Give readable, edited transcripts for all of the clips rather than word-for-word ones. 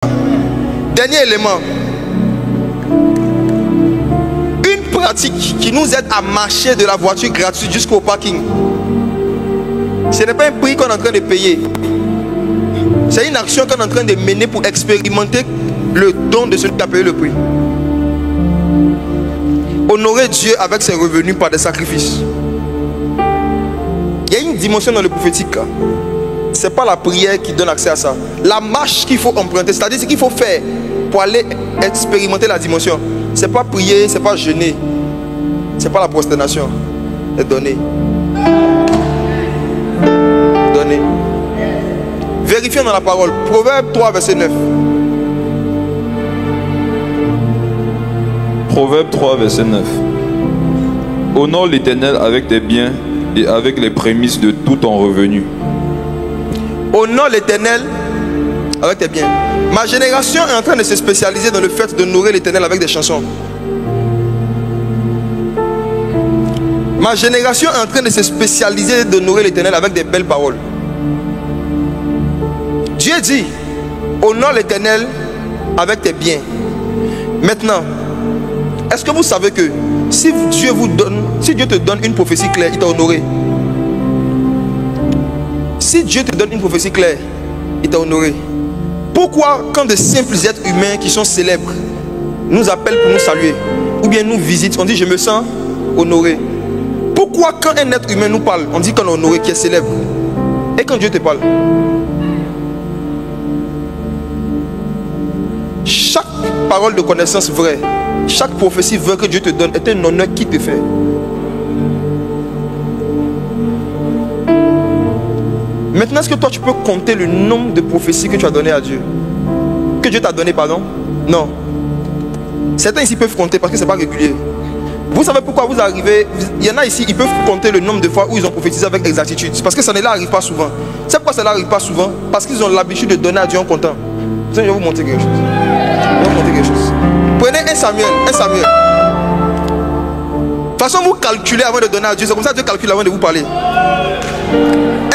Dernier élément. Une pratique qui nous aide à marcher de la voiture gratuite jusqu'au parking. Ce n'est pas un prix qu'on est en train de payer. C'est une action qu'on est en train de mener pour expérimenter le don de celui qui a payé le prix. Honorer Dieu avec ses revenus par des sacrifices. Il y a une dimension dans le prophétique. Ce n'est pas la prière qui donne accès à ça. La marche qu'il faut emprunter, c'est-à-dire ce qu'il faut faire pour aller expérimenter la dimension. Ce n'est pas prier, ce n'est pas jeûner. Ce n'est pas la prosternation. C'est donner. Donner. Vérifions dans la parole. Proverbe 3, verset 9. Proverbe 3, verset 9. Honore l'Éternel avec tes biens et avec les prémices de tout ton revenu. Honore l'Éternel avec tes biens. Ma génération est en train de se spécialiser dans le fait d'honorer l'Éternel avec des chansons. Ma génération est en train de se spécialiser d'honorer l'Éternel avec des belles paroles. Dieu dit, honore l'Éternel avec tes biens. Maintenant, est-ce que vous savez que si Dieu te donne une prophétie claire, il t'a honoré. Si Dieu te donne une prophétie claire, il t'a honoré. Pourquoi quand de simples êtres humains qui sont célèbres nous appellent pour nous saluer, ou bien nous visitent, on dit je me sens honoré? Pourquoi quand un être humain nous parle, on dit qu'on est honoré, qui est célèbre? Et quand Dieu te parle, chaque parole de connaissance vraie, chaque prophétie vraie que Dieu te donne est un honneur qui te fait. Maintenant, est-ce que toi tu peux compter le nombre de prophéties que tu as donné à Dieu? Que Dieu t'a donné, pardon? Non. Certains ici peuvent compter parce que ce n'est pas régulier. Vous savez pourquoi vous arrivez? Il y en a ici, ils peuvent compter le nombre de fois où ils ont prophétisé avec exactitude. C'est parce que ça ne leur arrive pas souvent. C'est pourquoi ça ne leur arrive pas souvent? Parce qu'ils ont l'habitude de donner à Dieu en comptant. Je vais vous montrer quelque chose. Je vais vous montrer quelque chose. Prenez 1 Samuel. 1 Samuel. De toute façon, vous calculez avant de donner à Dieu. C'est comme ça que Dieu calcule avant de vous parler.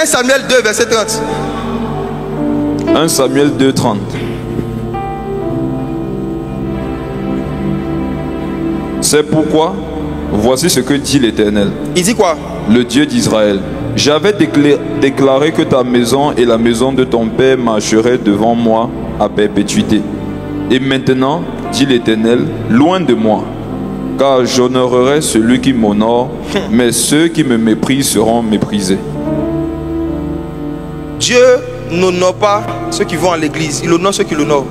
1 Samuel 2, verset 30. 1 Samuel 2, 30. C'est pourquoi, voici ce que dit l'Éternel. Il dit quoi? Le Dieu d'Israël. J'avais déclaré que ta maison et la maison de ton père marcheraient devant moi à perpétuité. Et maintenant, dit l'Éternel, loin de moi, car j'honorerai celui qui m'honore, mais ceux qui me méprisent seront méprisés. Dieu n'honore pas ceux qui vont à l'église, il honore ceux qui l'honorent.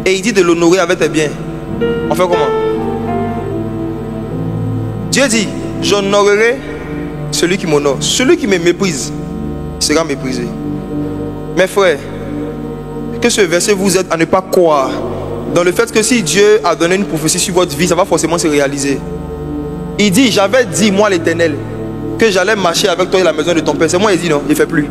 Et il dit de l'honorer avec tes biens. On fait comment? Dieu dit, j'honorerai celui qui m'honore. Celui qui me méprise sera méprisé. Mes frères, que ce verset vous aide à ne pas croire dans le fait que si Dieu a donné une prophétie sur votre vie, ça va forcément se réaliser. Il dit, j'avais dit, moi l'Éternel, que j'allais marcher avec toi et la maison de ton père. C'est moi, il dit non, il ne fait plus.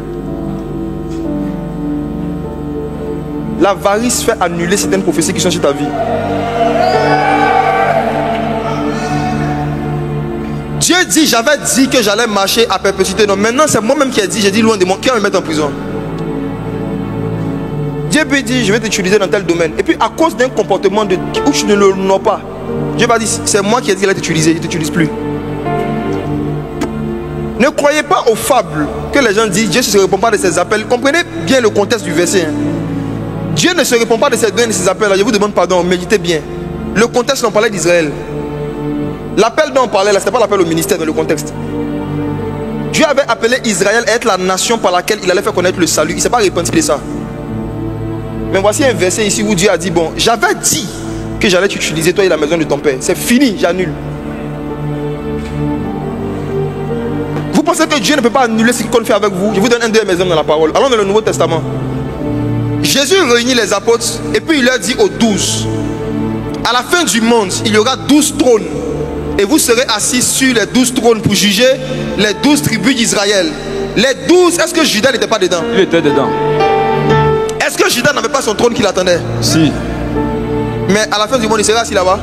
L'avarice fait annuler certaines prophéties qui sont sur ta vie. Dieu dit, j'avais dit que j'allais marcher à perpétuité. Non, maintenant c'est moi-même qui ai dit, j'ai dit loin de moi, qui va me mettre en prison? Dieu peut dire, je vais t'utiliser dans tel domaine. Et puis à cause d'un comportement où tu ne l'honores pas, Dieu va dire, c'est moi qui ai dit qu'il allait t'utiliser, il ne t'utilise plus. Ne croyez pas aux fables que les gens disent, Dieu ne se répond pas de ses appels. Comprenez bien le contexte du verset. Dieu ne se répond pas de ses dons et de ses appels. Je vous demande pardon, méditez bien. Le contexte, on parlait d'Israël. L'appel dont on parlait là, ce n'est pas l'appel au ministère, dans le contexte. Dieu avait appelé Israël à être la nation par laquelle il allait faire connaître le salut. Il ne s'est pas repenti de ça. Mais voici un verset ici où Dieu a dit, bon, j'avais dit que j'allais t'utiliser toi et la maison de ton père. C'est fini, j'annule. Vous pensez que Dieu ne peut pas annuler ce qu'il compte faire avec vous? Je vous donne un deuxième exemple dans la parole. Allons dans le Nouveau Testament. Jésus réunit les apôtres et puis il leur dit aux 12, à la fin du monde, il y aura 12 trônes. Et vous serez assis sur les 12 trônes pour juger les 12 tribus d'Israël. Les 12, est-ce que Judas n'était pas dedans? Il était dedans. Est-ce que Judas n'avait pas son trône qui l'attendait? Si. Mais à la fin du monde, il sera assis là-bas?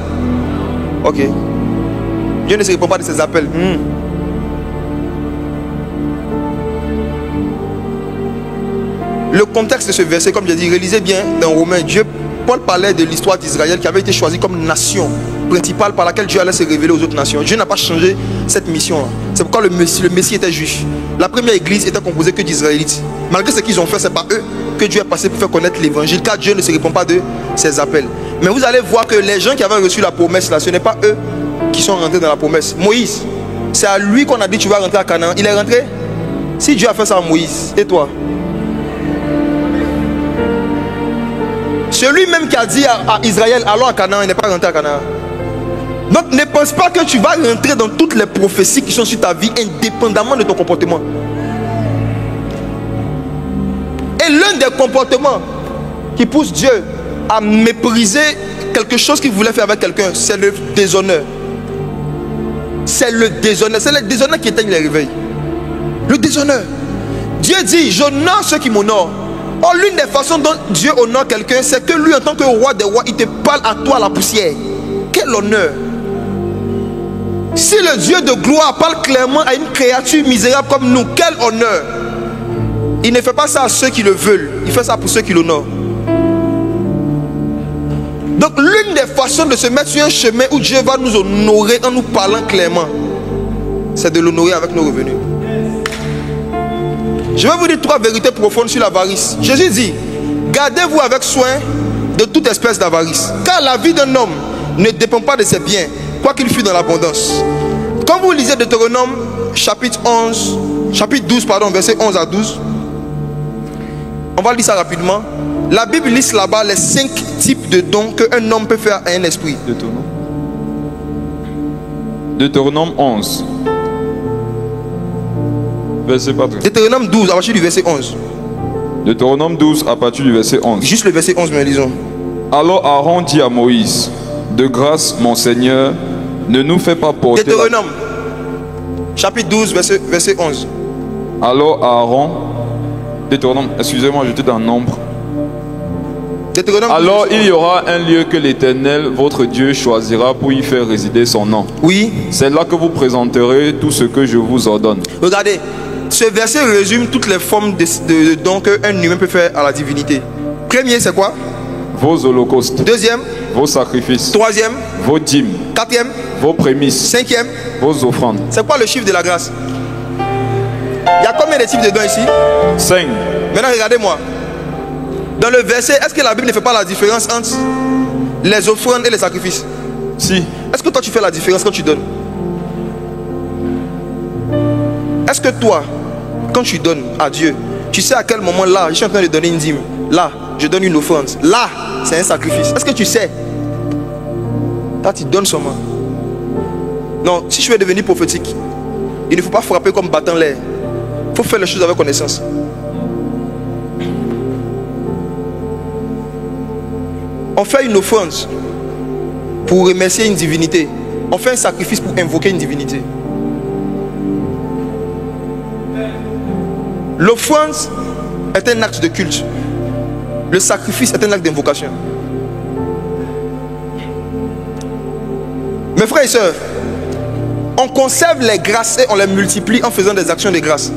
Ok. Dieu ne se répond pas de ses appels. Le contexte de ce verset, comme j'ai dit, relisez bien dans Romains. Paul parlait de l'histoire d'Israël qui avait été choisie comme nation principale par laquelle Dieu allait se révéler aux autres nations. Dieu n'a pas changé cette mission-là. C'est pourquoi le Messie était juif. La première église était composée que d'Israélites. Malgré ce qu'ils ont fait, c'est pas eux que Dieu est passé pour faire connaître l'évangile, car Dieu ne se répond pas de ses appels. Mais vous allez voir que les gens qui avaient reçu la promesse là, ce n'est pas eux qui sont rentrés dans la promesse. Moïse, c'est à lui qu'on a dit tu vas rentrer à Canaan. Il est rentré. Si Dieu a fait ça à Moïse, et toi? Celui même qui a dit à Israël allons à Canaan, il n'est pas rentré à Canaan. Donc ne pense pas que tu vas rentrer dans toutes les prophéties qui sont sur ta vie indépendamment de ton comportement. Et l'un des comportements qui pousse Dieu à mépriser quelque chose qu'il voulait faire avec quelqu'un, c'est le déshonneur. C'est le déshonneur. C'est le déshonneur qui éteigne les réveils. Le déshonneur. Dieu dit j'honore ceux qui m'honorent. Or, l'une des façons dont Dieu honore quelqu'un, c'est que lui, en tant que roi des rois, il te parle à toi la poussière. Quel honneur! Si le Dieu de gloire parle clairement à une créature misérable comme nous, quel honneur! Il ne fait pas ça à ceux qui le veulent, il fait ça pour ceux qui l'honorent. Donc, l'une des façons de se mettre sur un chemin où Dieu va nous honorer en nous parlant clairement, c'est de l'honorer avec nos revenus. Je vais vous dire 3 vérités profondes sur l'avarice. Jésus dit, gardez-vous avec soin de toute espèce d'avarice, car la vie d'un homme ne dépend pas de ses biens, quoi qu'il fût dans l'abondance. Quand vous lisez Deutéronome chapitre 12, verset 11 à 12, on va lire ça rapidement. La Bible liste là-bas les 5 types de dons qu'un homme peut faire à un esprit. Deutéronome 11. Verset pas très. Deutéronome 12 à partir du verset 11. Deutéronome 12 à partir du verset 11. Juste le verset 11, mais lisons. Alors Aaron dit à Moïse, de grâce mon Seigneur, ne nous fais pas porter... Deutéronome chapitre 12 verset 11. Alors Aaron... Deutéronome, excusez-moi, j'étais dans Nombre. Deutéronome 12, alors il y aura un lieu que l'Éternel, votre Dieu, choisira pour y faire résider son nom. Oui. C'est là que vous présenterez tout ce que je vous ordonne. Regardez, ce verset résume toutes les formes de dons qu'un humain peut faire à la divinité. Premier, c'est quoi? Vos holocaustes. Deuxième, vos sacrifices. Troisième, vos dîmes. Quatrième, vos prémices. Cinquième, vos offrandes. C'est quoi le chiffre de la grâce? Il y a combien de types de dons ici? 5. Maintenant, regardez-moi. Dans le verset, est-ce que la Bible ne fait pas la différence entre les offrandes et les sacrifices? Si. Est-ce que toi tu fais la différence quand tu donnes? Est-ce que toi, quand tu donnes à Dieu, tu sais à quel moment là, je suis en train de donner une dîme, là, je donne une offrande, là, c'est un sacrifice? Est-ce que tu sais? Là, tu donnes seulement. Non, si je veux devenir prophétique, il ne faut pas frapper comme battant l'air. Il faut faire les choses avec connaissance. On fait une offrande pour remercier une divinité. On fait un sacrifice pour invoquer une divinité. L'offrande est un acte de culte. Le sacrifice est un acte d'invocation. Mes frères et sœurs, on conserve les grâces et on les multiplie en faisant des actions de grâce.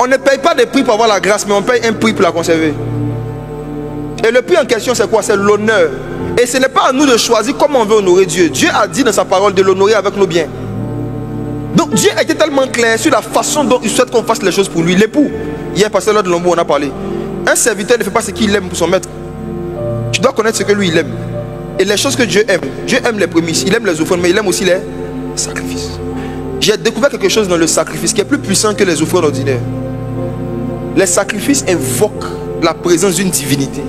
On ne paye pas des prix pour avoir la grâce, mais on paye un prix pour la conserver. Et le prix en question, c'est quoi? C'est l'honneur. Et ce n'est pas à nous de choisir comment on veut honorer Dieu. Dieu a dit dans sa parole de l'honorer avec nos biens. Donc Dieu a été tellement clair sur la façon dont il souhaite qu'on fasse les choses pour lui. L'époux, hier, pasteur lors de l'ombre, on a parlé. Un serviteur ne fait pas ce qu'il aime pour son maître. Tu dois connaître ce que lui il aime. Et les choses que Dieu aime. Dieu aime les prémices, il aime les offrandes, mais il aime aussi les sacrifices. J'ai découvert quelque chose dans le sacrifice qui est plus puissant que les offrandes ordinaires. Les sacrifices invoquent la présence d'une divinité.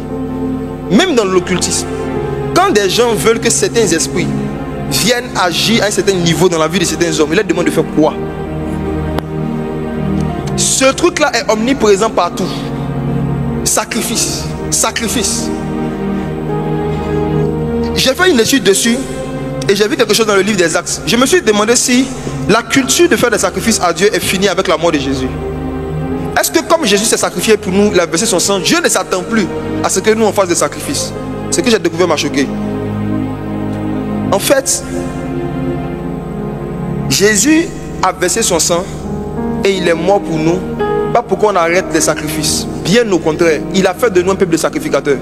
Même dans l'occultisme, quand des gens veulent que certains esprits viennent agir à un certain niveau dans la vie de certains hommes, ils leur demandent de faire quoi? Ce truc-là est omniprésent partout. Sacrifice, sacrifice. J'ai fait une étude dessus et j'ai vu quelque chose dans le livre des Actes. Je me suis demandé si la culture de faire des sacrifices à Dieu est finie avec la mort de Jésus. Est-ce que comme Jésus s'est sacrifié pour nous, il a versé son sang, Dieu ne s'attend plus à ce que nous on fasse des sacrifices? Ce que j'ai découvert m'a choqué. En fait, Jésus a versé son sang et il est mort pour nous Pas pourquoi on arrête les sacrifices. Bien au contraire, il a fait de nous un peuple de sacrificateurs.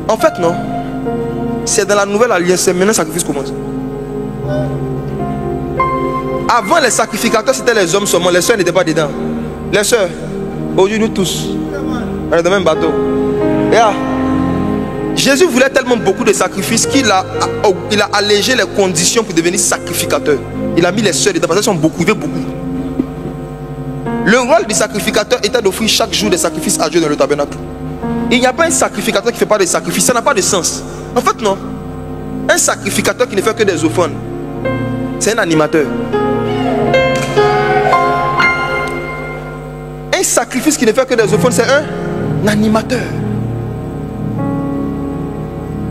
En fait, non. C'est dans la nouvelle alliance, c'est maintenant que le sacrifice commence. Avant, les sacrificateurs, c'était les hommes seulement. Les soeurs n'étaient pas dedans. Les soeurs, aujourd'hui, nous tous, on est dans le même bateau. Yeah. Jésus voulait tellement beaucoup de sacrifices qu'il a allégé les conditions pour devenir sacrificateur. Il a mis les soeurs dedans parce qu'elles sont beaucoup, il veut beaucoup. Le rôle du sacrificateur était d'offrir chaque jour des sacrifices à Dieu dans le tabernacle. Il n'y a pas un sacrificateur qui ne fait pas de sacrifices. Ça n'a pas de sens. En fait, non. Un sacrificateur qui ne fait que des offrandes, c'est un animateur. Un sacrifice qui ne fait que des offrandes, c'est un animateur.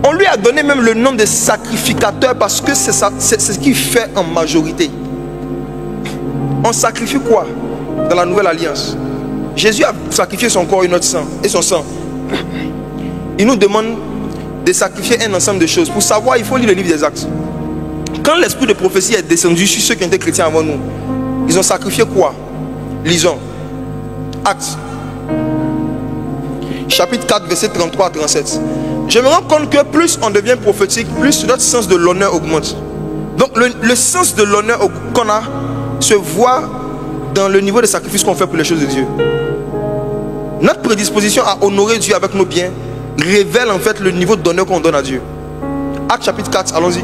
On lui a donné même le nom de sacrificateur parce que c'est ce qu'il fait en majorité. On sacrifie quoi dans la nouvelle alliance? Jésus a sacrifié son corps et notre sang et son sang. Il nous demande de sacrifier un ensemble de choses. Pour savoir, il faut lire le livre des Actes. Quand l'esprit de prophétie est descendu sur ceux qui étaient chrétiens avant nous, ils ont sacrifié quoi? Lisons. Actes. Chapitre 4, verset 33 à 37. Je me rends compte que plus on devient prophétique, plus notre sens de l'honneur augmente. Donc le sens de l'honneur qu'on a se voit dans le niveau de sacrifice qu'on fait pour les choses de Dieu. Notre prédisposition à honorer Dieu avec nos biens révèle en fait le niveau d'honneur qu'on donne à Dieu. Acte chapitre 4, allons-y.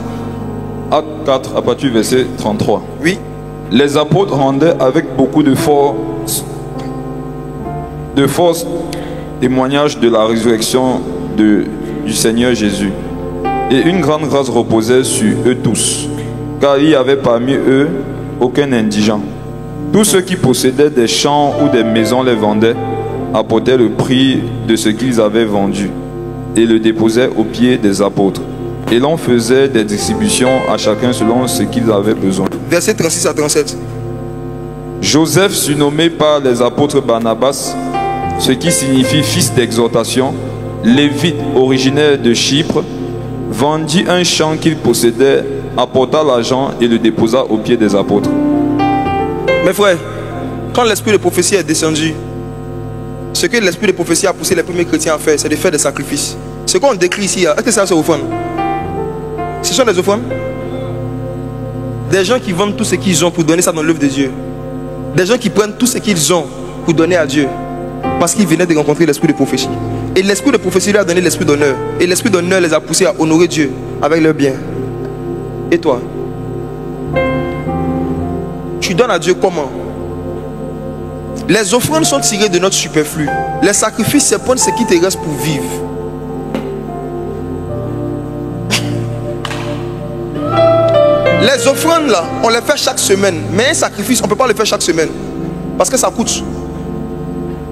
Acte 4, à partir du verset 33. Oui. Les apôtres rendaient avec beaucoup de force témoignage de la résurrection du Seigneur Jésus. Et une grande grâce reposait sur eux tous, car il n'y avait parmi eux aucun indigent. Tous ceux qui possédaient des champs ou des maisons les vendaient, apportaient le prix de ce qu'ils avaient vendu et le déposaient aux pieds des apôtres. Et l'on faisait des distributions à chacun selon ce qu'ils avaient besoin. Verset 36 à 37. Joseph, surnommé par les apôtres Barnabas, ce qui signifie fils d'exhortation, lévite originaire de Chypre, vendit un champ qu'il possédait, apporta l'argent et le déposa aux pieds des apôtres. Mes frères, quand l'esprit de prophétie est descendu, ce que l'esprit de prophétie a poussé les premiers chrétiens à faire, c'est de faire des sacrifices. Ce qu'on décrit ici, est-ce que ça c'est offrande? Ce sont des offrandes. Des gens qui vendent tout ce qu'ils ont pour donner ça dans l'œuvre de Dieu. Des gens qui prennent tout ce qu'ils ont pour donner à Dieu. Parce qu'ils venaient de rencontrer l'esprit de prophétie. Et l'esprit de prophétie leur a donné l'esprit d'honneur. Et l'esprit d'honneur les a poussés à honorer Dieu avec leurs biens. Et toi? Tu donnes à Dieu comment? Les offrandes sont tirées de notre superflu. Les sacrifices, c'est prendre ce qui te reste pour vivre. Les offrandes là, on les fait chaque semaine. Mais un sacrifice, on ne peut pas le faire chaque semaine. Parce que ça coûte.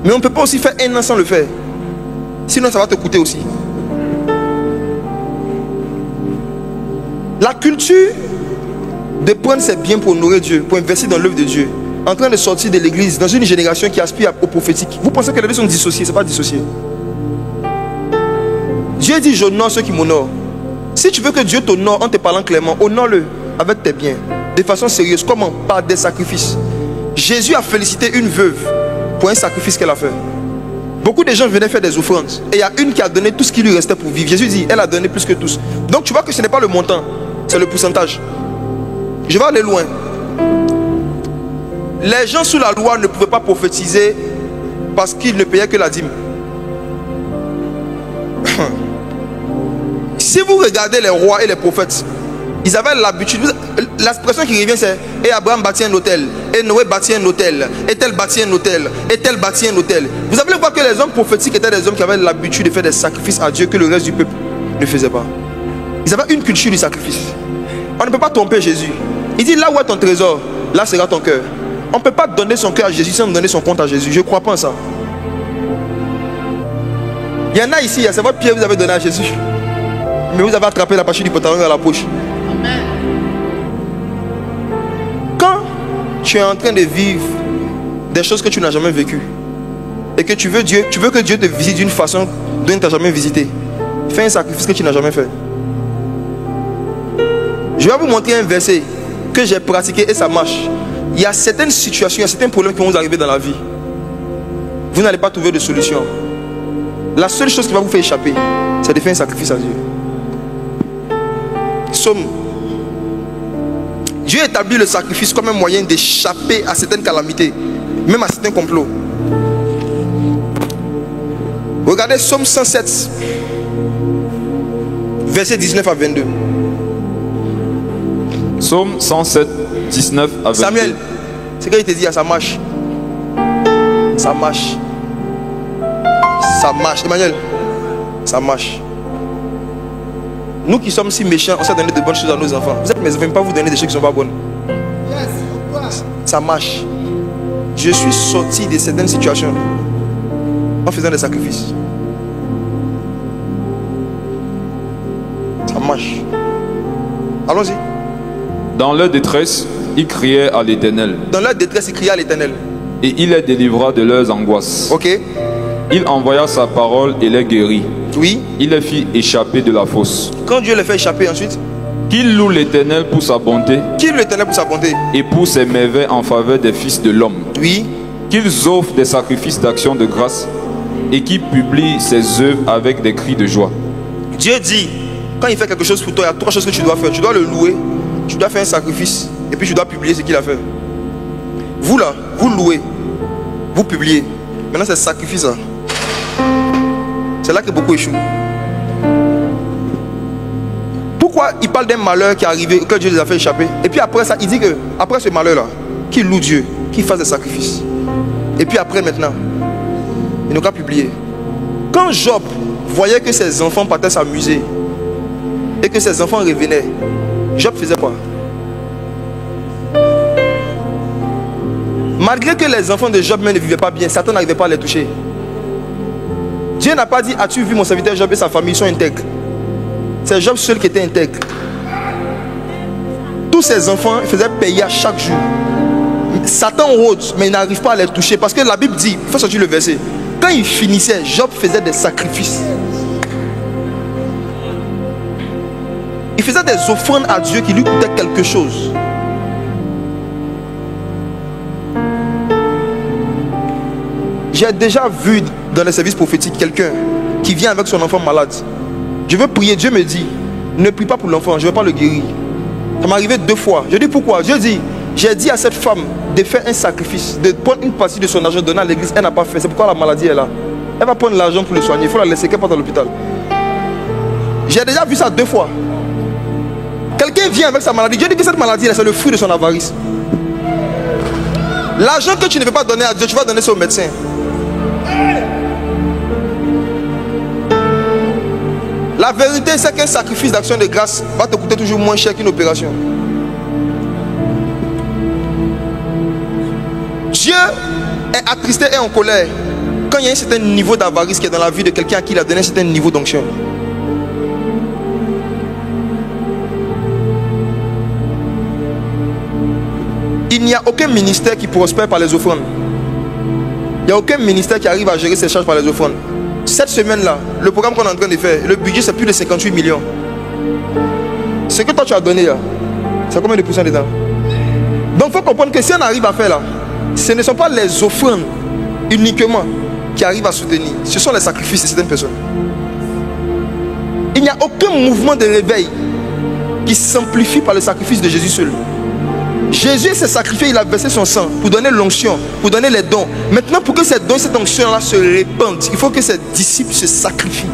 Mais on ne peut pas aussi faire un an sans le faire. Sinon ça va te coûter aussi. La culture de prendre ses biens pour honorer Dieu, pour investir dans l'œuvre de Dieu, en train de sortir de l'église dans une génération qui aspire au prophétique. Vous pensez que les deux sont dissociés? Ce n'est pas dissocié. Dieu dit j'honore ceux qui m'honorent. Si tu veux que Dieu t'honore en te parlant clairement, honore-le avec tes biens, de façon sérieuse. Comment? Par des sacrifices. Jésus a félicité une veuve pour un sacrifice qu'elle a fait. Beaucoup de gens venaient faire des offrandes. Et il y a une qui a donné tout ce qui lui restait pour vivre. Jésus dit, elle a donné plus que tous. Donc tu vois que ce n'est pas le montant, c'est le pourcentage. Je vais aller loin. Les gens sous la loi ne pouvaient pas prophétiser parce qu'ils ne payaient que la dîme. Si vous regardez les rois et les prophètes, ils avaient l'habitude, l'expression qui revient c'est et Abraham bâtit un hôtel, et Noé bâtit un hôtel, et tel bâtit un hôtel, et tel bâtit un hôtel. Vous avez voir que les hommes prophétiques étaient des hommes qui avaient l'habitude de faire des sacrifices à Dieu que le reste du peuple ne faisait pas. Ils avaient une culture du sacrifice. On ne peut pas tromper Jésus. Il dit là où est ton trésor, là sera ton cœur. On ne peut pas donner son cœur à Jésus sans donner son compte à Jésus. Je ne crois pas en ça. Il y en a ici, c'est votre pied que vous avez donné à Jésus. Mais vous avez attrapé la partie du pantalon dans la poche. Amen. Quand tu es en train de vivre des choses que tu n'as jamais vécues et que tu veux que Dieu te visite d'une façon dont tu n'as jamais visité, fais un sacrifice que tu n'as jamais fait. Je vais vous montrer un verset que j'ai pratiqué et ça marche. Il y a certaines situations, il y a certains problèmes qui vont vous arriver dans la vie. vous n'allez pas trouver de solution. La seule chose qui va vous faire échapper, c'est de faire un sacrifice à Dieu. Somme. Dieu établit le sacrifice comme un moyen d'échapper à certaines calamités, même à certains complots. Regardez Psaume 107, versets 19 à 22. Psaume 107, 19 à 22. Samuel, c'est qu'il te dit, ça marche. Ça marche. Ça marche. Emmanuel, ça marche. Nous qui sommes si méchants, on s'est donné de bonnes choses à nos enfants. Vous êtes mes enfants, pas vous donner des choses qui ne sont pas bonnes. Ça marche. Je suis sorti de certaines situations en faisant des sacrifices. Ça marche. Allons-y. Dans leur détresse, ils criaient à l'Éternel. Dans leur détresse, ils criaient à l'Éternel. Et il les délivra de leurs angoisses. Ok. Il envoya sa parole et les guérit. Oui. Il les fit échapper de la fosse. Quand Dieu les fait échapper ensuite, Qu'il loue l'Éternel pour sa bonté qui l'Éternel pour sa bonté. et pour ses merveilles en faveur des fils de l'homme. Oui. Qu'ils offrent des sacrifices d'action de grâce et qu'il publie ses œuvres avec des cris de joie. Dieu dit, quand il fait quelque chose pour toi, il y a trois choses que tu dois faire. Tu dois le louer, tu dois faire un sacrifice, et puis tu dois publier ce qu'il a fait. Vous là, vous louez, vous publiez. Maintenant c'est le sacrifice là. C'est là que beaucoup échouent. Pourquoi il parle d'un malheur qui est arrivé, que Dieu les a fait échapper? Et puis après ça, il dit que, après ce malheur là, qu'il loue Dieu, qu'il fasse des sacrifices. Et puis après maintenant, il n'a qu'à publier. Quand Job voyait que ses enfants partaient s'amuser et que ses enfants revenaient, Job faisait quoi? Malgré que les enfants de Job même ne vivaient pas bien, Satan n'arrivait pas à les toucher. Dieu n'a pas dit, as-tu vu mon serviteur Job et sa famille sont intègres? C'est Job seul qui était intègre. Tous ses enfants faisaient payer à chaque jour. Satan rôde, mais il n'arrive pas à les toucher parce que la Bible dit, il faut sortir le verset. Quand il finissait, Job faisait des sacrifices. Il faisait des offrandes à Dieu qui lui coûtaient quelque chose. J'ai déjà vu dans les services prophétiques quelqu'un qui vient avec son enfant malade. Je veux prier, Dieu me dit, ne prie pas pour l'enfant, je ne vais pas le guérir. Ça m'est arrivé 2 fois. Je dis pourquoi? Dieu dit, j'ai dit à cette femme de faire un sacrifice, de prendre une partie de son argent, donner à l'église. Elle n'a pas fait, c'est pourquoi la maladie est là. Elle va prendre l'argent pour le soigner, il faut la laisser qu'elle parte à l'hôpital. J'ai déjà vu ça 2 fois. Quelqu'un vient avec sa maladie, Dieu dit que cette maladie c'est le fruit de son avarice. L'argent que tu ne veux pas donner à Dieu, tu vas donner ça au médecin. La vérité, c'est qu'un sacrifice d'action de grâce va te coûter toujours moins cher qu'une opération. Dieu est attristé et en colère quand il y a un certain niveau d'avarice qui est dans la vie de quelqu'un à qui il a donné un certain niveau d'onction. Il n'y a aucun ministère qui prospère par les offrandes. Il n'y a aucun ministère qui arrive à gérer ses charges par les offrandes. Cette semaine-là, le programme qu'on est en train de faire, le budget c'est plus de 58 millions. Ce que toi tu as donné là, c'est combien de pourcents dedans? Donc il faut comprendre que si on arrive à faire là, ce ne sont pas les offrandes uniquement qui arrivent à soutenir, ce sont les sacrifices de certaines personnes. Il n'y a aucun mouvement de réveil qui s'amplifie par le sacrifice de Jésus seul. Jésus s'est sacrifié, il a versé son sang pour donner l'onction, pour donner les dons. Maintenant, pour que ces dons, cette onction-là se répandent, il faut que ses disciples se sacrifient.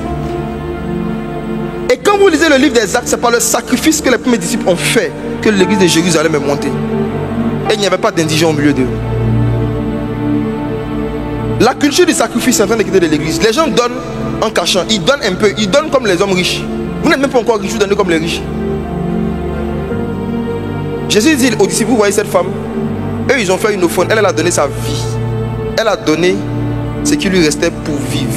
Et quand vous lisez le livre des Actes, c'est par le sacrifice que les premiers disciples ont fait que l'église de Jérusalem est montée. Et il n'y avait pas d'indigents au milieu d'eux. La culture du sacrifice est en train de quitter de l'église. Les gens donnent en cachant, ils donnent un peu, ils donnent comme les hommes riches. Vous n'êtes même pas encore riches, vous donnez comme les riches. Jésus dit aux disciples, vous voyez cette femme, eux ils ont fait une offrande, elle a donné sa vie. Elle a donné ce qui lui restait pour vivre.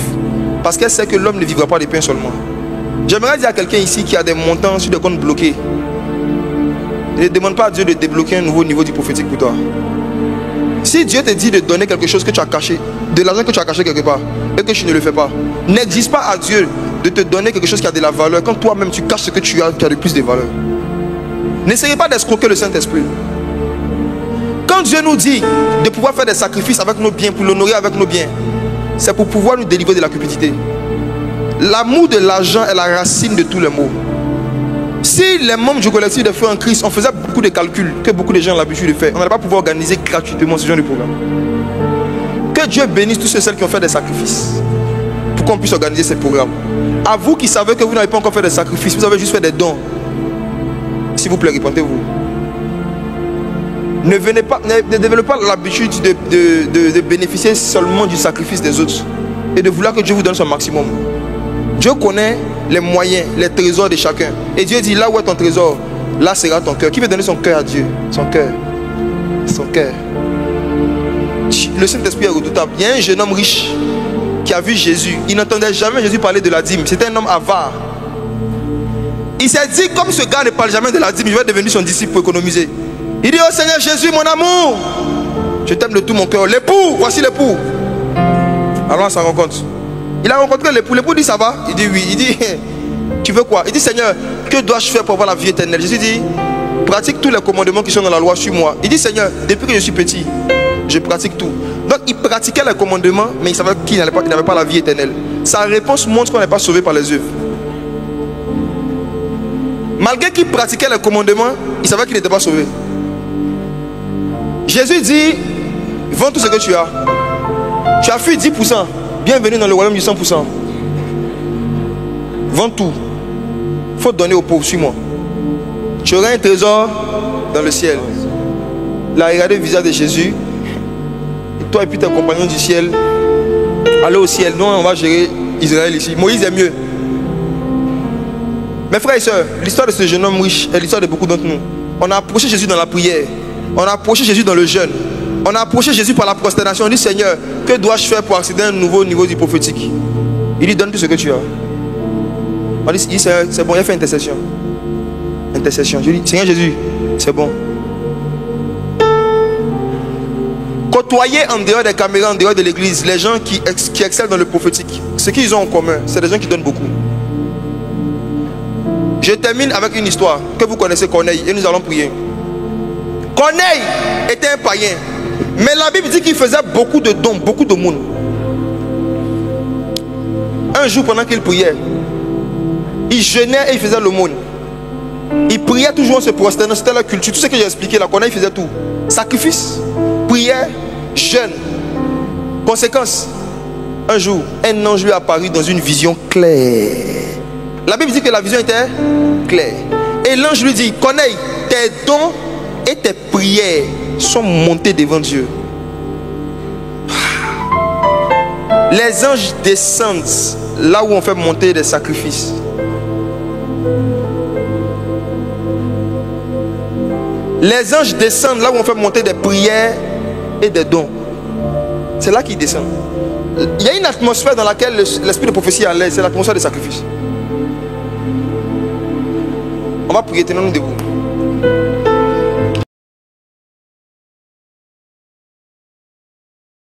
Parce qu'elle sait que l'homme ne vivra pas de pain seulement. J'aimerais dire à quelqu'un ici qui a des montants sur des comptes bloqués, ne demande pas à Dieu de débloquer un nouveau niveau du prophétique pour toi. Si Dieu te dit de donner quelque chose que tu as caché, de l'argent que tu as caché quelque part, et que tu ne le fais pas, n'exige pas à Dieu de te donner quelque chose qui a de la valeur quand toi-même tu caches ce que tu as qui a de plus de valeur. N'essayez pas d'escroquer le Saint-Esprit. Quand Dieu nous dit de pouvoir faire des sacrifices avec nos biens, pour l'honorer avec nos biens, c'est pour pouvoir nous délivrer de la cupidité. L'amour de l'argent est la racine de tous les maux. Si les membres du collectif de Foi en Christ, on faisait beaucoup de calculs que beaucoup de gens ont l'habitude de faire, on n'allait pas pouvoir organiser gratuitement ce genre de programme. Que Dieu bénisse tous ceux et celles qui ont fait des sacrifices pour qu'on puisse organiser ces programmes. À vous qui savez que vous n'avez pas encore fait des sacrifices, vous avez juste fait des dons. S'il vous plaît, répentez-vous. Ne développez pas l'habitude de bénéficier seulement du sacrifice des autres et de vouloir que Dieu vous donne son maximum. Dieu connaît les moyens, les trésors de chacun. Et Dieu dit, là où est ton trésor, là sera ton cœur. Qui veut donner son cœur à Dieu? Son cœur. Son cœur. Le Saint-Esprit est redoutable. Il y a un jeune homme riche qui a vu Jésus. Il n'entendait jamais Jésus parler de la dîme. C'était un homme avare. Il s'est dit, comme ce gars ne parle jamais de la dîme, je vais devenir son disciple pour économiser. Il dit, oh Seigneur Jésus, mon amour, je t'aime de tout mon cœur. L'époux, voici l'époux. Alors on s'en rend compte. Il a rencontré l'époux. L'époux dit, ça va? Il dit oui. Il dit, tu veux quoi? Il dit, Seigneur, que dois-je faire pour avoir la vie éternelle? Jésus dit, pratique tous les commandements qui sont dans la loi, suis-moi. Il dit, Seigneur, depuis que je suis petit, je pratique tout. Donc il pratiquait les commandements, mais il savait qu'il n'avait pas la vie éternelle. Sa réponse montre qu'on n'est pas sauvé par les œuvres. Malgré qu'il pratiquait les commandements, il savait qu'il n'était pas sauvé. Jésus dit, vends tout ce que tu as. Tu as fui 10%. Bienvenue dans le royaume du 100%. Vends tout. Il faut donner aux pauvres, suis-moi. Tu auras un trésor dans le ciel. Là, regardez le visage de Jésus. Et toi et puis tes compagnons du ciel, allez au ciel. Nous, on va gérer Israël ici. Moïse est mieux. Mes frères et sœurs, l'histoire de ce jeune homme riche est l'histoire de beaucoup d'entre nous. On a approché Jésus dans la prière. On a approché Jésus dans le jeûne. On a approché Jésus par la prosternation. On dit, Seigneur, que dois-je faire pour accéder à un nouveau niveau du prophétique? Il dit, donne tout ce que tu as. On dit, c'est bon, il a fait intercession. Intercession. Je dis, Seigneur Jésus, c'est bon. Côtoyer en dehors des caméras, en dehors de l'église, les gens qui excellent dans le prophétique, ce qu'ils ont en commun, c'est des gens qui donnent beaucoup. Je termine avec une histoire que vous connaissez, Corneille, et nous allons prier. Corneille était un païen, mais la Bible dit qu'il faisait beaucoup de dons, beaucoup de monde. Un jour, pendant qu'il priait, il jeûnait et il faisait l'aumône. Il priait toujours en se prosternant, c'était la culture. Tout ce que j'ai expliqué là, Corneille faisait tout. Sacrifice, prière, jeûne. Conséquence, un jour, un ange lui apparut dans une vision claire. La Bible dit que la vision était claire. Et l'ange lui dit, Corneille, tes dons et tes prières sont montés devant Dieu. Les anges descendent là où on fait monter des sacrifices. Les anges descendent là où on fait monter des prières et des dons. C'est là qu'ils descendent. Il y a une atmosphère dans laquelle l'esprit de prophétie est à l'aise. C'est l'atmosphère des sacrifices. On va prier, tenons-nous debout.